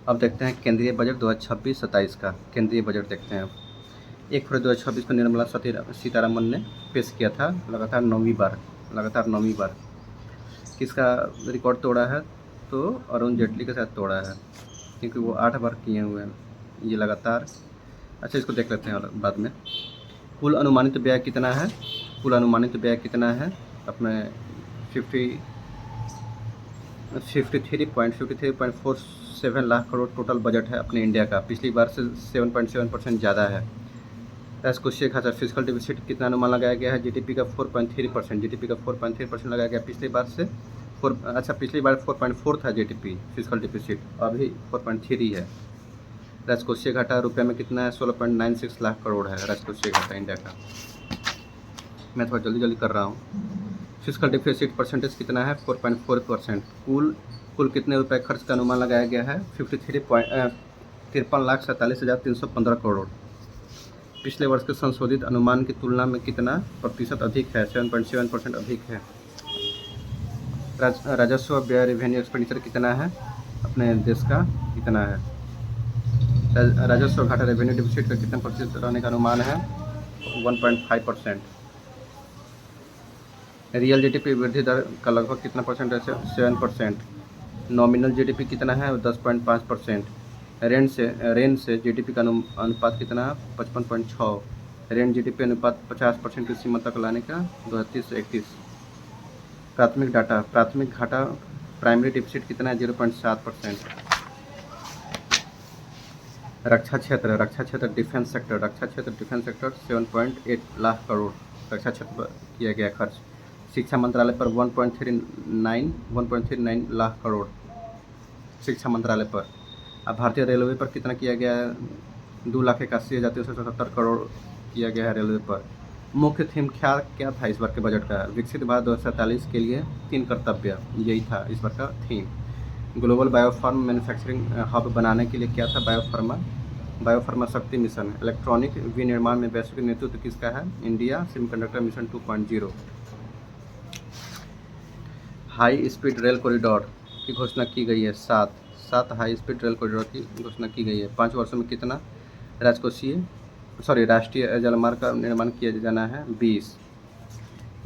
अब देखते हैं केंद्रीय बजट 2026-27 का केंद्रीय बजट देखते हैं। 1 फरवरी 2026 को निर्मला सीतारमन ने पेश किया था लगातार नौवीं बार। किसका रिकॉर्ड तोड़ा है, तो अरुण जेटली के साथ तोड़ा है क्योंकि वो 8 बार किए हुए हैं ये लगातार। अच्छा इसको देख लेते हैं बाद में। कुल अनुमानित व्यय कितना है, अपने 53.47 लाख करोड़ टोटल बजट है अपने इंडिया का। पिछली बार से 7.7% ज़्यादा है। राजकोषीय खाता फिजिकल डिफिसिट कितना अनुमान लगाया गया है, जीडीपी का 4.3% लगाया गया पिछली बार से। पिछली बार 4.4 था जीडीपी फिजिकल डिफिसिट, अभी 4.3 है। राजकोषीय घाटा रुपये में कितना है, 16.96 लाख करोड़ है राजकोषीय घाटा इंडिया का। मैं थोड़ा जल्दी कर रहा हूँ। फिजिकल डिफिसिट परसेंटेज कितना है, 4.4%। कुल कितने रुपए खर्च का अनुमान लगाया गया है, 53,47,315 करोड़। पिछले वर्ष के संशोधित अनुमान की तुलना में कितना प्रतिशत अधिक है, 7.7% अधिक है। राजस्व व्यय रेवेन्यू एक्सपेंडिचर कितना है अपने देश का, कितना है। राजस्व घाटा रेवेन्यू डिफिसिट का कितना प्रतिशत रहने का अनुमान है, 1.5%। रियल जीडीपी वृद्धि दर का लगभग कितना परसेंट है, 7%। नॉमिनल जीडीपी कितना है, 10.5%। रेन से जीडीपी का अनुपात कितना है, 55.6। रेन जीडीपी अनुपात 50% की सीमा तक लाने का 2030 से 31। प्राथमिक घाटा प्राइमरी डिफिसिट कितना है, 0.7%। रक्षा क्षेत्र डिफेंस सेक्टर 7.8 लाख करोड़ रक्षा क्षेत्र पर किया गया खर्च। शिक्षा मंत्रालय पर 1.39 लाख करोड़ शिक्षा मंत्रालय पर। अब भारतीय रेलवे पर कितना किया गया है? 2,81,377 करोड़ किया गया है रेलवे पर। मुख्य थीम क्या था इस बार के बजट का? विकसित भारत 2047 के लिए 3 कर्तव्य, यही था इस बार का theme. Global Biopharm manufacturing hub बनाने के लिए क्या था? बायोफार्मा शक्ति मिशन। इलेक्ट्रॉनिक विनिर्माण में वैश्विक नेतृत्व किसका है? India. Semiconductor mission 2.0। High speed rail corridor की घोषणा की गई है। 7 हाई स्पीड रेल कॉरिडोर की घोषणा की गई है। 5 वर्षों में कितना राष्ट्रीय जलमार्ग का निर्माण किया जाना है? 20।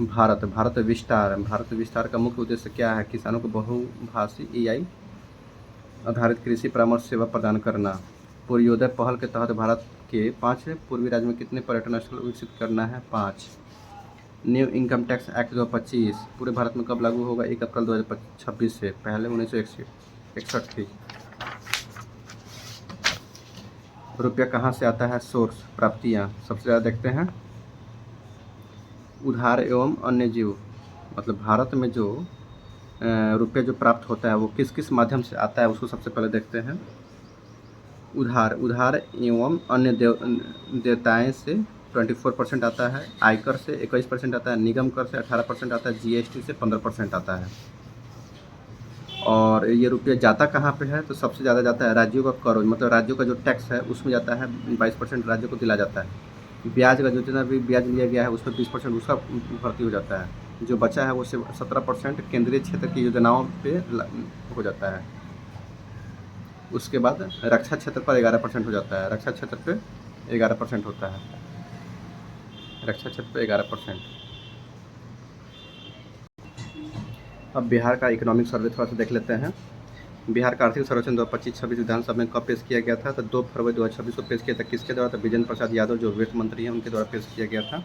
भारत विस्तार का मुख्य उद्देश्य क्या है? किसानों को बहुभाषी AI आधारित कृषि परामर्श सेवा प्रदान करना। पूर्वोदय पहल के तहत भारत के 5 पूर्वी राज्यों में कितने पर्यटन स्थल विकसित करना है? 5। न्यू इनकम टैक्स एक्ट 2025 पूरे भारत में कब लागू होगा? 1 अप्रैल 2026 से। पहले 1961 थी। रुपया कहाँ से आता है? सोर्स, प्राप्तियाँ। सबसे ज़्यादा देखते हैं उधार एवं अन्य जीव, मतलब भारत में जो रुपये जो प्राप्त होता है वो किस किस माध्यम से आता है उसको सबसे पहले देखते हैं। उधार एवं अन्य देयताएँ से 24% आता है, आयकर से 21% आता है, निगम कर से 18% आता है, GST से 15% आता है। और ये रुपया जाता कहाँ पे है? तो सबसे ज़्यादा जाता है राज्यों का कर, मतलब राज्यों का जो टैक्स है उसमें जाता है। 22% राज्यों को दिला जाता है। ब्याज का जितना भी ब्याज लिया गया है उस पर 20% उसका भर्ती हो जाता है। जो बचा है वो 17% केंद्रीय क्षेत्र की योजनाओं पे हो जाता है। उसके बाद रक्षा क्षेत्र पर 11% हो जाता है। रक्षा क्षेत्र पे 11% होता है। रक्षा क्षेत्र पे 11%। अब बिहार का इकोनॉमिक सर्वे थोड़ा सा देख लेते हैं। बिहार का आर्थिक सर्वेक्षण 2025-26 विधानसभा में कब पेश किया गया था? तो 2 फरवरी 2026 को पेश किया था। किसके द्वारा? तो विजेंद्र प्रसाद यादव जो वित्त मंत्री हैं उनके द्वारा पेश किया गया था।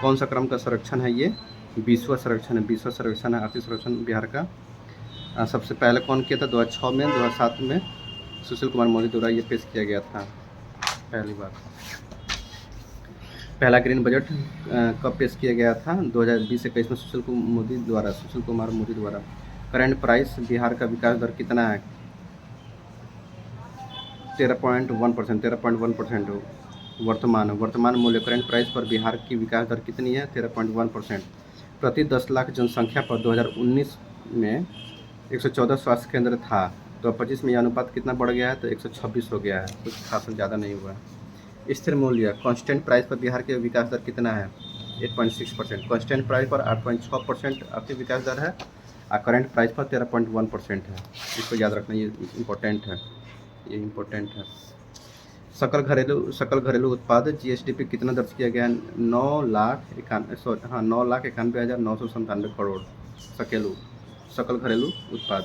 कौन सा क्रम का सर्वेक्षण है ये? 20वां सर्वेक्षण है। 20वां सर्वेक्षण है आर्थिक सर्वेक्षण बिहार का। सबसे पहले कौन किया था? 2006 में, 2007 में सुशील कुमार मोदी द्वारा ये पेश किया गया था पहली बार। पहला ग्रीन बजट कब पेश किया गया था? 2020-21 में सुशील कुमार मोदी द्वारा। करंट प्राइस बिहार का विकास दर कितना है? 13.1%। वर्तमान मूल्य करंट प्राइस पर बिहार की विकास दर कितनी है? 13.1%। प्रति 10 लाख जनसंख्या पर 2019 में 114 स्वास्थ्य केंद्र था। 2025 में यह अनुपात कितना बढ़ गया है? तो 126 हो गया है। कुछ खास ज़्यादा नहीं हुआ है। स्थिर मूल्य कांस्टेंट प्राइस पर बिहार के विकास दर कितना है? 8.6%। कांस्टेंट प्राइस पर 8.6% आर्थिक विकास दर है और करंट प्राइस पर 13.1% है। इसको याद रखना, ये इम्पोर्टेंट है। सकल घरेलू उत्पाद GSDP कितना दर्ज किया गया है? 9,91,997 करोड़ सकल घरेलू उत्पाद।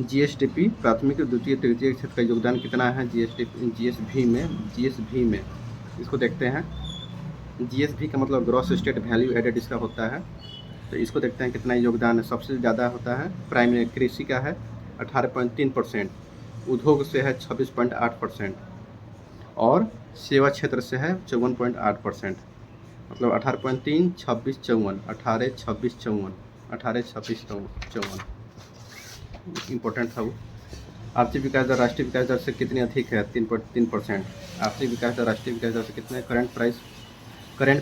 GSDP प्राथमिक, द्वितीय, तृतीय क्षेत्र का योगदान कितना है? GSV में इसको देखते हैं। GSV का मतलब ग्रॉस स्टेट वैल्यू एडेड इसका होता है। तो इसको देखते हैं कितना योगदान है। सबसे ज़्यादा होता है प्राइमरी कृषि का है 18.3%, उद्योग से है 26.8% और सेवा क्षेत्र से है 54.8%। मतलब 18.3, 26, 54, 18, 26, 54, 18, 26, 54 इम्पोर्टेंट था वो। आर्थिक विकास दर राष्ट्रीय विकास दर से कितनी अधिक है? 3.3%। आर्थिक विकास दर राष्ट्रीय विकास दर से कितने? करंट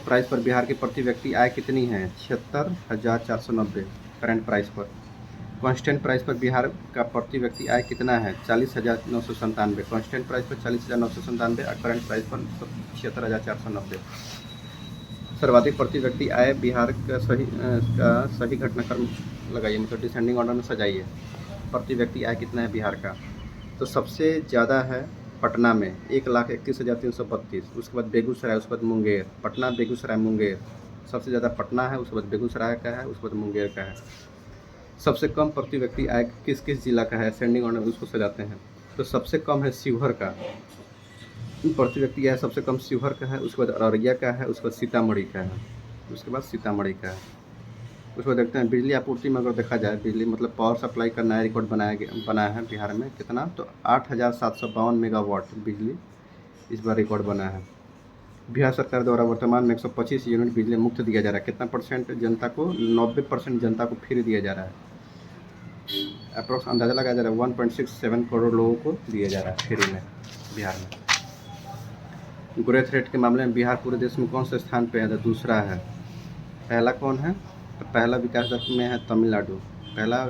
प्राइस पर बिहार की प्रति व्यक्ति आय कितनी है? 76,490 करंट प्राइस पर। कांस्टेंट प्राइस पर बिहार का प्रति व्यक्ति आय कितना है? 40,997। कांस्टेंट प्राइस पर 40,997 और करंट प्राइस पर 76,490। सर्वाधिक प्रति व्यक्ति आय बिहार का सही घटनाक्रम लगाइए, मतलब डिसेंडिंग ऑर्डर में सजाइए। प्रति व्यक्ति आय कितना है बिहार का? तो सबसे ज़्यादा है पटना में 1,31,332। उसके बाद बेगूसराय, उसके बाद मुंगेर। पटना, बेगूसराय, मुंगेर। सबसे ज़्यादा पटना है, उसके बाद बेगूसराय का है, उसके बाद मुंगेर का है। सबसे कम प्रति व्यक्ति आय किस जिला का है? असेंडिंग ऑर्डर उसको सजाते हैं। तो सबसे कम है शिवहर का प्रति व्यक्ति आय, सबसे कम शिवहर का है, उसके बाद अररिया का है, उसके बाद सीतामढ़ी का है, उसको देखते हैं बिजली आपूर्ति में। अगर देखा जाए बिजली मतलब पावर सप्लाई का नया रिकॉर्ड बनाया है बिहार में। कितना? तो 8,752 मेगावाट बिजली इस बार रिकॉर्ड बना है। बिहार सरकार द्वारा वर्तमान में 125 यूनिट बिजली मुफ्त दिया जा रहा है। कितना परसेंट जनता को? 90% जनता को फ्री दिया जा रहा है। अप्रोक्स अंदाज़ा लगाया जा रहा है 1.67 करोड़ लोगों को दिया जा रहा है फ्री में बिहार में। ग्रोथ रेट के मामले में बिहार पूरे देश में कौन से स्थान पे है? तो दूसरा है। पहला कौन है? तो पहला विकास दर में है तमिलनाडु। पहला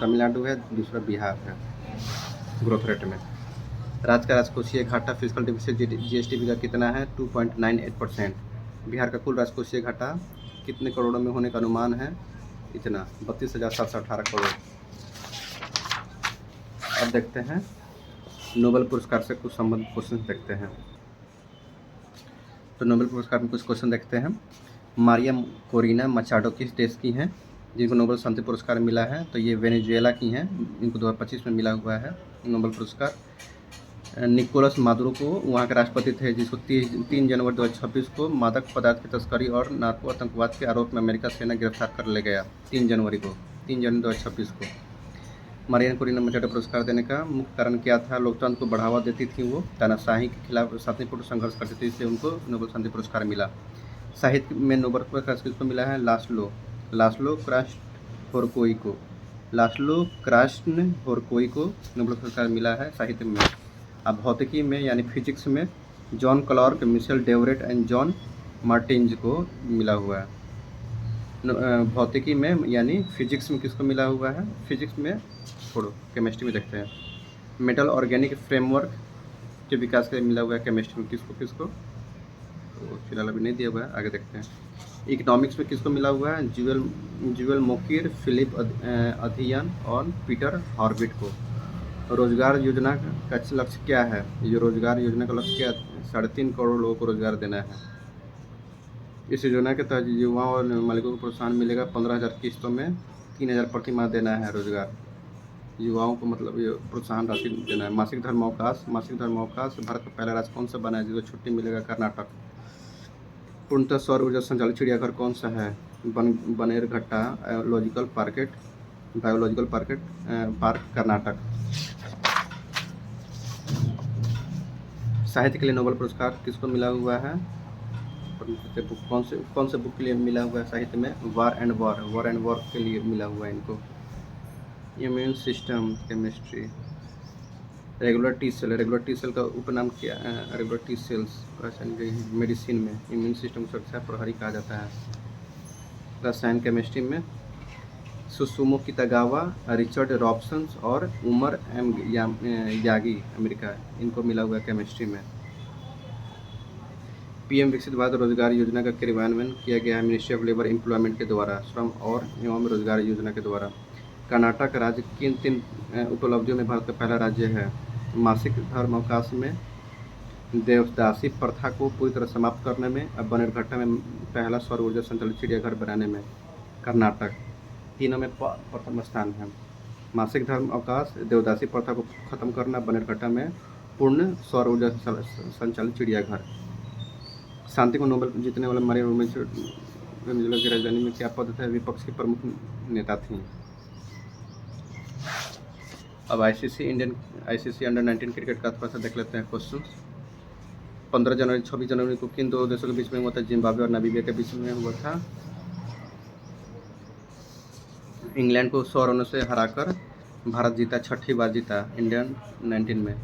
तमिलनाडु है, दूसरा बिहार है ग्रोथ रेट में। राज्य का राजकोषीय घाटा फिजिकल डिफिसिट जीएसटी का कितना है? 2.98%। बिहार का कुल राजकोषीय घाटा कितने करोड़ों में होने का अनुमान है? इतना 32,718 करोड़। अब देखते हैं नोबेल पुरस्कार से कुछ संबंधित क्वेश्चन देखते हैं। तो नोबेल पुरस्कार में कुछ क्वेश्चन देखते हैं। मारिया कोरिना मचाडो किस देश की हैं जिनको नोबेल शांति पुरस्कार मिला है? तो ये वेनेजुएला की हैं, इनको 2025 में मिला हुआ है नोबेल पुरस्कार। निकोलस मादुरो को वहाँ के राष्ट्रपति थे जिसको 3 जनवरी 2026 को मादक पदार्थ की तस्करी और नार्को आतंकवाद के आरोप में अमेरिका सेना गिरफ्तार कर ले गया 3 जनवरी 2026 को। मारिया कोरिना मचाडो पुरस्कार देने का मुख्य कारण क्या था? लोकतंत्र को बढ़ावा देती थी वो, तानाशाही के खिलाफ शांतिपूर्ण संघर्ष करती थी, इसलिए उनको नोबेल शांति पुरस्कार मिला। साहित्य में नोबेल पुरस्कार किसको मिला है? लास्लो क्रास्टहोरकोई को। लास्लो क्रास्टहोरकोई को नोबेल पुरस्कार मिला है साहित्य में। अब भौतिकी में यानी फिजिक्स में John Clarke, Michel Devoret and John Martinis को मिला हुआ है। भौतिकी में यानी फिजिक्स में किसको मिला हुआ है? फिजिक्स में छोड़ो, केमिस्ट्री में देखते हैं। मेटल ऑर्गेनिक फ्रेमवर्क के विकास के लिए मिला हुआ है केमिस्ट्री में। किसको तो फिलहाल अभी नहीं दिया हुआ है, आगे देखते हैं। इकोनॉमिक्स में किसको मिला हुआ है? ज्यूएल मोकिर, फिलिप अधियन और पीटर हॉर्विट को। रोजगार योजना का लक्ष्य क्या है? ये रोजगार योजना का लक्ष्य क्या? 3.5 करोड़ लोगों को रोजगार देना है। इस योजना के तहत युवाओं और मालिकों को प्रोत्साहन मिलेगा 15,000 किस्तों में 3,000 प्रति माह देना है रोजगार। युवाओं को मतलब ये प्रोत्साहन राशि देना है। मासिक धर्म अवकाश भारत का पहला राज्य कौन सा बना है जिसको छुट्टी मिलेगा? कर्नाटक। पूर्णतः सौर ऊर्जा संचालित चिड़ियाघर कौन सा है? Bannerghatta biological park Karnataka. साहित्य के लिए नोबेल पुरस्कार किसको मिला हुआ है? कौन से बुक के लिए मिला हुआ है साहित्य में? वॉर एंड वॉर के लिए मिला हुआ है इनको। Immune system chemistry. Regular T cell का उपनाम क्या है? रेगुलर टी सेल्स मेडिसिन में इम्यून सिस्टम सुरक्षा प्रहरी कहा जाता है। रसायन केमिस्ट्री में सुसुमो कितागावा, रिचर्ड रॉबसन और उमर एम यागी अमेरिका, इनको मिला हुआ है केमिस्ट्री में। पीएम विकसित भारत रोजगार योजना का क्रियान्वयन किया गया है मिनिस्ट्री ऑफ लेबर एम्प्लॉयमेंट के द्वारा, श्रम और एवं रोजगार योजना के द्वारा। कर्नाटक राज्य किन 3 उपलब्धियों में भारत का पहला राज्य है? मासिक धर्म अवकाश में, देवदासी प्रथा को पूरी तरह समाप्त करने में, अब बनेरघट्टा में पहला सौर ऊर्जा संचालित चिड़ियाघर बनाने में। कर्नाटक तीनों में प्रथम स्थान है। मासिक धर्म अवकाश, देवदासी प्रथा को खत्म करना, बनेरघट्टा में पूर्ण सौर ऊर्जा संचालित चिड़ियाघर। शांति को नोबेल जीतने वाले मारिया वेनेजुएला की राजधानी में क्या पद था? विपक्ष की प्रमुख नेता थी। अब आईसीसी अंडर 19 क्रिकेट का थोड़ा सा देख लेते हैं क्वेश्चन। 15 जनवरी 26 जनवरी को किन 2 देशों के बीच में हुआ था? जिम्बाब्वे और नामीबिया के बीच में हुआ था। इंग्लैंड को 100 रनों से हराकर भारत जीता, 6ठी बार जीता इंडियन 19 में।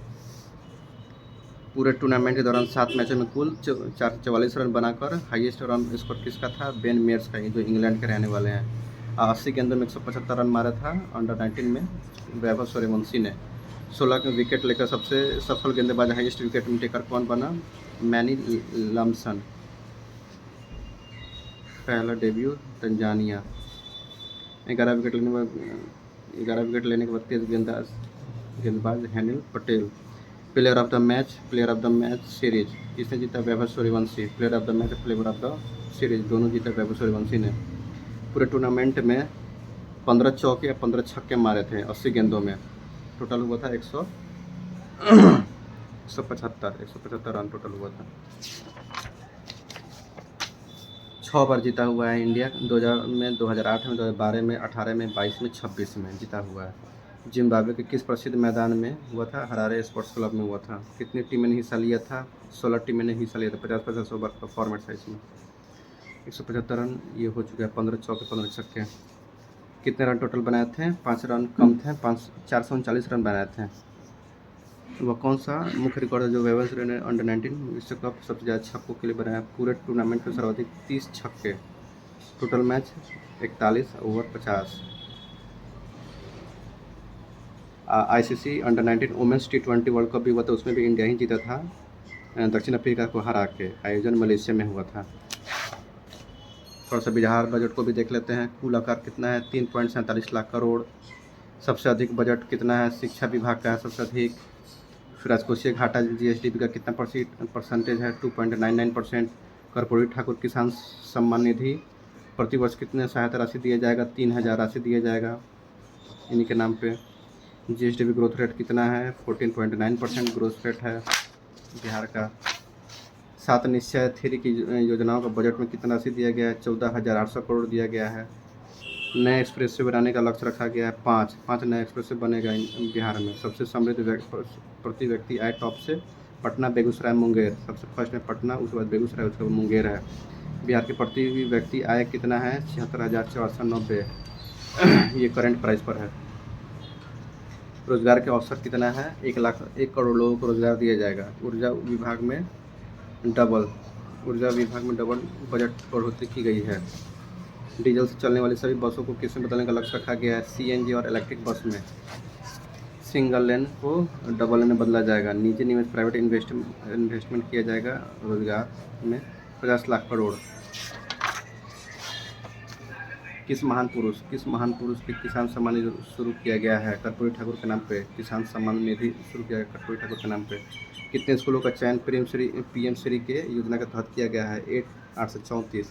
पूरे टूर्नामेंट के दौरान 7 मैचों में कुल 44 रन बनाकर हाईएस्ट रन स्कोर किसका था? बेन मेयर्स का, जो इंग्लैंड के रहने वाले हैं। 80 गेंदों में 175 रन मारा था अंडर 19 में वैभव सूर्यवंशी ने। 16 विकेट लेकर सबसे सफल गेंदबाज हाईएस्ट विकेट टेकर कौन बना? मैनी लम्सन, पहला डेब्यू तंजानिया। 11 विकेट लेने के बाद 23 गेंदबाज Henil Patel. Player of the match series किसने जीता? Vaibhav Suryavanshi. Player of the match, player of the series दोनों जीता वैभव सूर्यवंशी ने। पूरे टूर्नामेंट में 15 चौके या 15 छक्के मारे थे 80 गेंदों में। टोटल हुआ था 175 रन टोटल हुआ था। 6 बार जीता हुआ है इंडिया। 2000 में, 2008 में, 2012 में, 18 में, 22 में, 26 में जीता हुआ है। जिम्बाब्वे के किस प्रसिद्ध मैदान में हुआ था? हरारे स्पोर्ट्स क्लब में हुआ था। कितनी टीमों ने हिस्सा लिया था? 16 टीमों ने हिस्सा लिया था। 50-50 ओवर का फॉर्मेट था इसमें। 175 रन ये हो चुका है। 15 चौके 15 छक्के। कितने रन टोटल बनाए थे? 5 रन कम थे। 439 रन बनाए थे। वह कौन सा मुख्य रिकॉर्ड है जो वेवर्स ने अंडर 19 विश्व कप सबसे ज़्यादा छक्कों के लिए बनाया? पूरे टूर्नामेंट में सर्वाधिक 30 छक्के। Total match 41 over 50। ICC under 19 women's T20 world cup भी हुआ था, उसमें भी इंडिया ही जीता था दक्षिण अफ्रीका को हरा के। आयोजन मलेशिया में हुआ था। थोड़ा सा बिहार बजट को भी देख लेते हैं। कुल आकार कितना है? 3.47 लाख करोड़। सबसे अधिक बजट कितना है? शिक्षा विभाग का है सबसे अधिक। राजकोषीय घाटा जीएसडीपी का कितना परसेंटेज है? 2.99%। कर्पूरी ठाकुर किसान सम्मान निधि प्रतिवर्ष कितने सहायता राशि दिया जाएगा? 3000 राशि दिया जाएगा इन्हीं के नाम पे। जीएसडीपी ग्रोथ रेट कितना है? 14.9% ग्रोथ रेट है बिहार का। 7 निश्चय थ्री की योजनाओं का बजट में कितना राशि दिया गया है? 14,800 करोड़ दिया गया है। नए एक्सप्रेस वे बनाने का लक्ष्य रखा गया है 5 नए एक्सप्रेस वे बनेगा बिहार में। सबसे समृद्ध प्रति व्यक्ति आय टॉप से पटना, बेगूसराय, मुंगेर। सबसे फर्स्ट में पटना, उसके बाद बेगूसराय, उसके बाद मुंगेर है। बिहार के प्रति व्यक्ति आय कितना है? 76,490 ये करंट प्राइस पर है। रोजगार के अवसर कितना है? 1 करोड़ लोगों को रोजगार दिया जाएगा। ऊर्जा विभाग में डबल बजट बढ़ोतरी की गई है। डीजल से चलने वाली सभी बसों को किसमें बदलने का लक्ष्य रखा गया है? सीएनजी और इलेक्ट्रिक बस में। सिंगल लेन को डबल लेन में बदला जाएगा। निजी निवेश प्राइवेट इन्वेस्टमेंट किया जाएगा रोजगार में 50 लाख करोड़। किस महान पुरुष के किसान सम्मान निधि शुरू किया गया है? कर्पूरी ठाकुर के नाम पे किसान सम्मान निधि शुरू किया गया कर्पूरी ठाकुर के नाम पे। कितने स्कूलों का चयन पीएम श्री के योजना के तहत किया गया है? 834।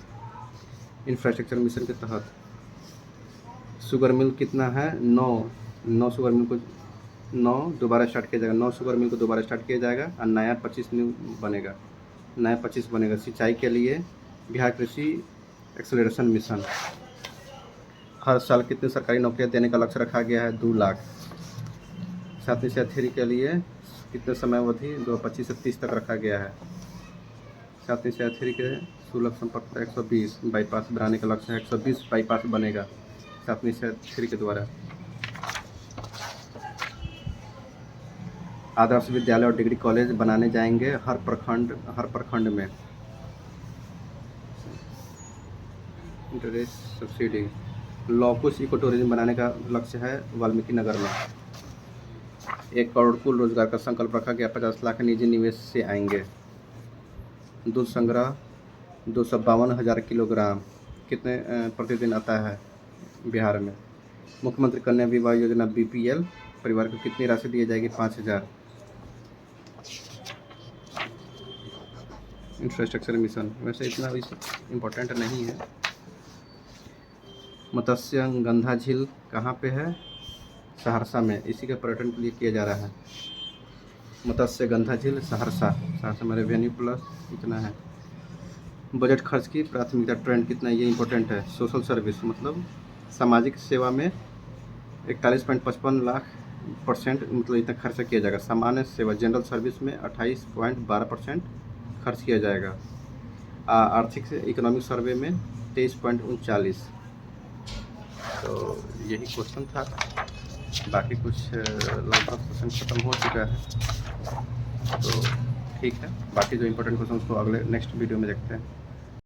इंफ्रास्ट्रक्चर मिशन के तहत। शुगर मिल कितना है? 9 शुगर मिल को 9 दोबारा स्टार्ट किया जाएगा। 9 शुगर मिल को दोबारा स्टार्ट किया जाएगा और नया 25 बनेगा। सिंचाई के लिए बिहार कृषि एक्सेलरेशन मिशन। हर साल कितनी सरकारी नौकरियां देने का लक्ष्य रखा गया है? 2 लाख। 7वीं से 8वीं के लिए कितने समय अवधि? 2025 से 30 तक रखा गया है। 7वीं से 8वीं के सुलभ संपर्क 120 बाईपास बनाने का लक्ष्य है। 120 बाईपास बनेगा 7वीं से 8वीं के द्वारा। आदर्श विद्यालय और डिग्री कॉलेज बनाने जाएंगे हर प्रखंड में। Interest subsidy. लॉकुस इको टूरिज्म बनाने का लक्ष्य है वाल्मीकि नगर में। 1 करोड़ कुल रोजगार का संकल्प रखा गया। 50 लाख निजी निवेश से आएंगे। दूध संग्रह 252,000 किलोग्राम कितने प्रतिदिन आता है बिहार में? मुख्यमंत्री कन्या विवाह योजना बीपीएल परिवार को कितनी राशि दी जाएगी? 5,000। इंफ्रास्ट्रक्चर मिशन वैसे इतना भी इम्पोर्टेंट नहीं है। मत्स्य गंधा झील कहाँ पे है? सहरसा में। इसी का पर्यटन के लिए किया जा रहा है। मत्स्य गंधा झील सहरसा में। रेवेन्यू प्लस इतना है। बजट खर्च की प्राथमिकता ट्रेंड कितना है? ये इंपॉर्टेंट है। सोशल सर्विस मतलब सामाजिक सेवा में 41.55 लाख % मतलब इतना खर्चा किया जाएगा। सामान्य सेवा जनरल सर्विस में 28.12% खर्च किया जाएगा। आर्थिक से इकोनॉमिक सर्वे में 23.39। तो यही क्वेश्चन था। बाकी कुछ लगभग क्वेश्चन ख़त्म हो चुका है। तो ठीक है, बाकी जो इम्पोर्टेंट क्वेश्चन उसको अगले नेक्स्ट वीडियो में देखते हैं।